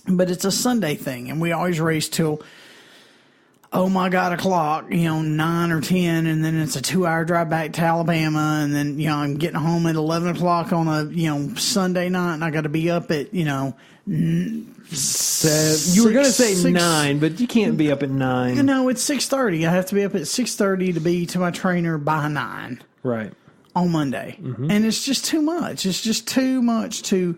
but it's a Sunday thing, and we always race till, oh my God, o'clock, 9 or 10, and then it's a 2-hour drive back to Alabama, and then, I'm getting home at 11 o'clock on a, Sunday night, and I got to be up at, You were going to say 9, but you can't be up at 9. It's 6:30. I have to be up at 6:30 to be to my trainer by 9. Right. On Monday. Mm-hmm. And it's just too much. It's just too much to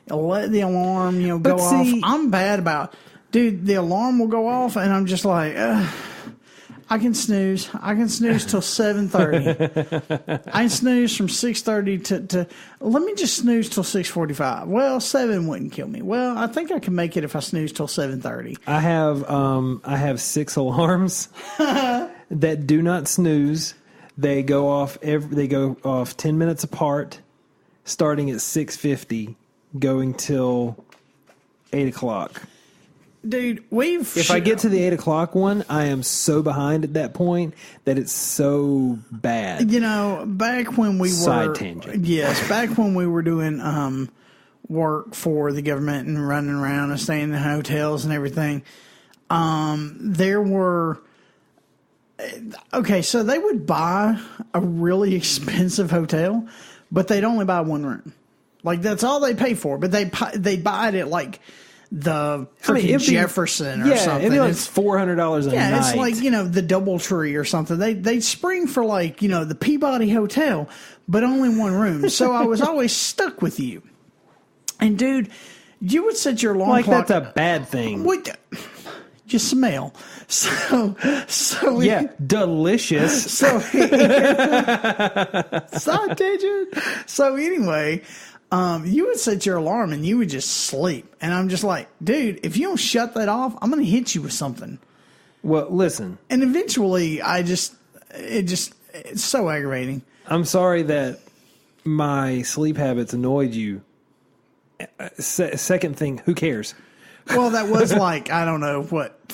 let the alarm, go off. I'm bad about... Dude, the alarm will go off, and I'm just like, I can snooze. I can snooze till 7:30. I can snooze from 6:30 to let me just snooze till 6:45. Well, 7 wouldn't kill me. Well, I think I can make it if I snooze till 7:30. I have 6 alarms that do not snooze. They go off 10 minutes apart, starting at 6:50, going till 8 o'clock. Dude, if I get to the 8 o'clock one, I am so behind at that point that it's so bad. Back when we Side tangent. Yes, back when we were doing work for the government and running around and staying in hotels and everything, there were... Okay, so they would buy a really expensive hotel, but they'd only buy one room. Like, that's all they pay for, but they buy it at, like... the freaking Jefferson or something. It'd be like $400 a night. Yeah, it's like, the Doubletree or something. They spring for like, the Peabody Hotel, but only one room. So I was always stuck with you. And dude, you would set your alarm clock. That's a bad thing. What? You smell. So yeah, delicious. So anyway, you would set your alarm and you would just sleep. And I'm just like, dude, if you don't shut that off, I'm going to hit you with something. Well, listen. And eventually it's so aggravating. I'm sorry that my sleep habits annoyed you. Second thing, who cares? Well, that was like, I don't know, what?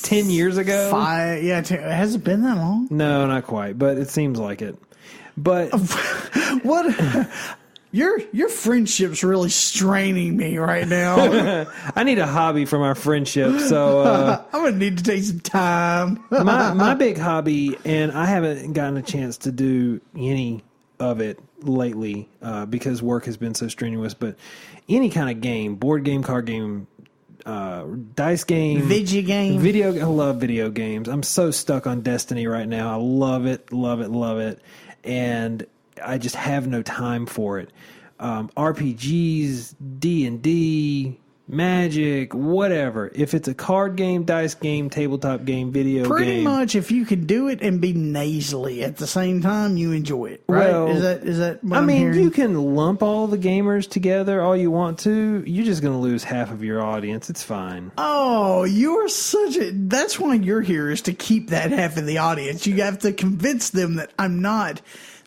10 years ago? 5, yeah. Has it been that long? No, not quite, but it seems like it. But what? Your friendship's really straining me right now. I need a hobby from our friendship, so I'm gonna need to take some time. my big hobby, and I haven't gotten a chance to do any of it lately because work has been so strenuous. But any kind of game, board game, card game, dice game, video. I love video games. I'm so stuck on Destiny right now. I love it, and I just have no time for it. RPGs, D&D, Magic, whatever. If it's a card game, dice game, tabletop game, video Pretty game. much, if you can do it and be nasally at the same time, you enjoy it, right? Well, is that what I'm hearing? you can lump all the gamers together all you want to. You're just going to lose half of your audience. It's fine. Oh, you're such a... That's why you're here, is to keep that half of the audience. You have to convince them that I'm not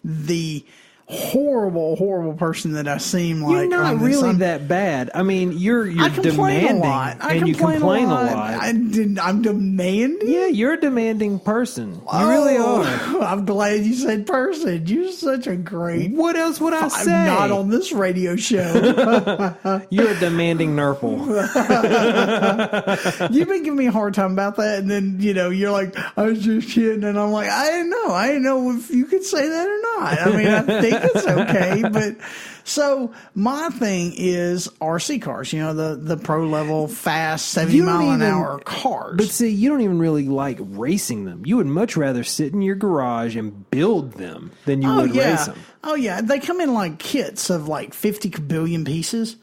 the horrible person that I seem like. You're not really that bad. I mean, you're demanding, and you complain a lot. I'm demanding? Yeah, you're a demanding person. You really are. I'm glad you said person. You're such a great... What else would I say? I'm not on this radio show. You're a demanding nurple. You've been giving me a hard time about that, and then, you're like, I was just kidding, and I'm like, I didn't know if you could say that or not. I mean, I think it's okay, but so my thing is RC cars, the pro level fast 70 mile an hour cars. But see, you don't even really like racing them. You would much rather sit in your garage and build them than you would race them. Oh yeah, they come in like kits of like 50 billion pieces.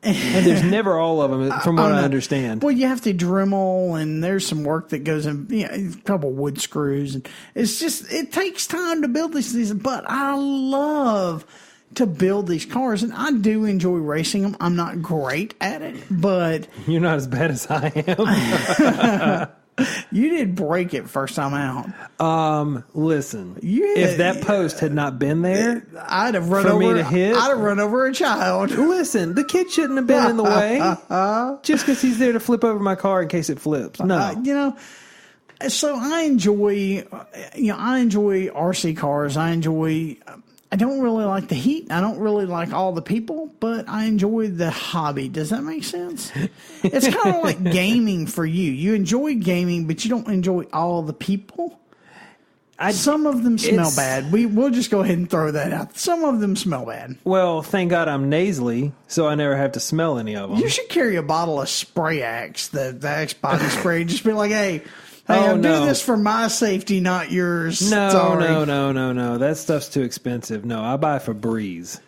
And there's never all of them, from what I understand. Well, you have to Dremel, and there's some work that goes in, a couple wood screws. And it's just, it takes time to build these things. But I love to build these cars, and I do enjoy racing them. I'm not great at it, but... You're not as bad as I am. You did break it first time out. Listen, if that post had not been there, I'd have run over a child. Listen, the kid shouldn't have been in the way just because he's there to flip over my car in case it flips. No, so I enjoy RC cars. I don't really like the heat. I don't really like all the people, but I enjoy the hobby. Does that make sense? It's kind of like gaming for you. You enjoy gaming, but you don't enjoy all the people. Some of them smell bad. We'll just go ahead and throw that out. Some of them smell bad. Well, thank God I'm nasally, so I never have to smell any of them. You should carry a bottle of Spray Axe, the Axe body spray. Just be like, hey, I'm doing this for my safety, not yours. No. Sorry. That stuff's too expensive. No, I buy Febreze.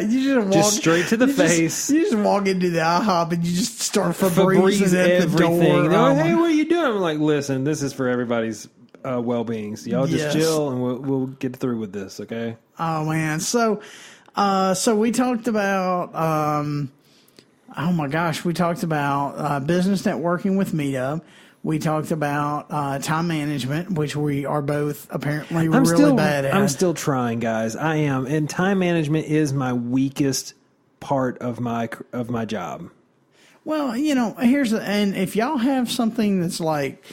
You just straight to the face. You just walk into the IHOP and you just start Febreze at the door. They're like, hey, what are you doing? I'm like, listen, this is for everybody's well-being. So y'all just chill and we'll get through with this, okay? Oh, man. So we talked about... oh, my gosh. We talked about business networking with Meetup. We talked about time management, which we are both apparently really bad at. I'm still trying, guys. I am. And time management is my weakest part of my job. Well, and if y'all have something that's like,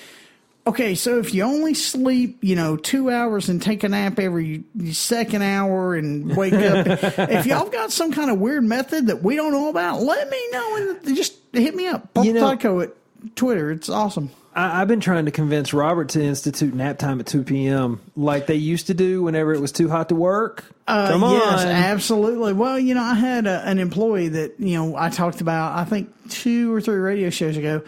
okay, so if you only sleep, 2 hours and take a nap every second hour and wake up, if y'all got some kind of weird method that we don't know about, let me know and just hit me up. Purple Taco at Twitter. It's awesome. I've been trying to convince Robert to institute nap time at 2 p.m. like they used to do whenever it was too hot to work. Come on. Yes, absolutely. Well, I had an employee that, I talked about, I think 2 or 3 radio shows ago,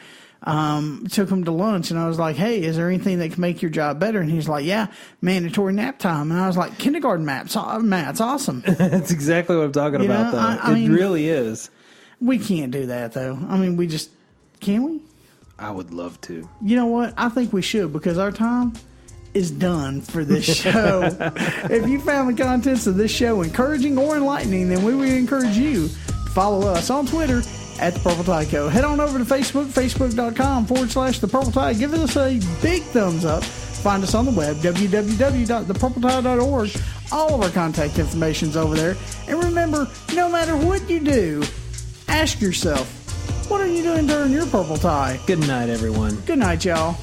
took him to lunch, and I was like, hey, is there anything that can make your job better? And he's like, yeah, mandatory nap time. And I was like, kindergarten math's awesome. That's exactly what I'm talking about, though. It really is. We can't do that, though. I mean, can we? I would love to. You know what? I think we should, because our time is done for this show. If you found the contents of this show encouraging or enlightening, then we would encourage you to follow us on Twitter at The Purple Taco. Head on over to Facebook, facebook.com/The Purple Tide. Give us a big thumbs up. Find us on the web, www.thepurpletide.org. All of our contact information's over there. And remember, no matter what you do, ask yourself, what are you doing during your purple tie? Good night, everyone. Good night, y'all.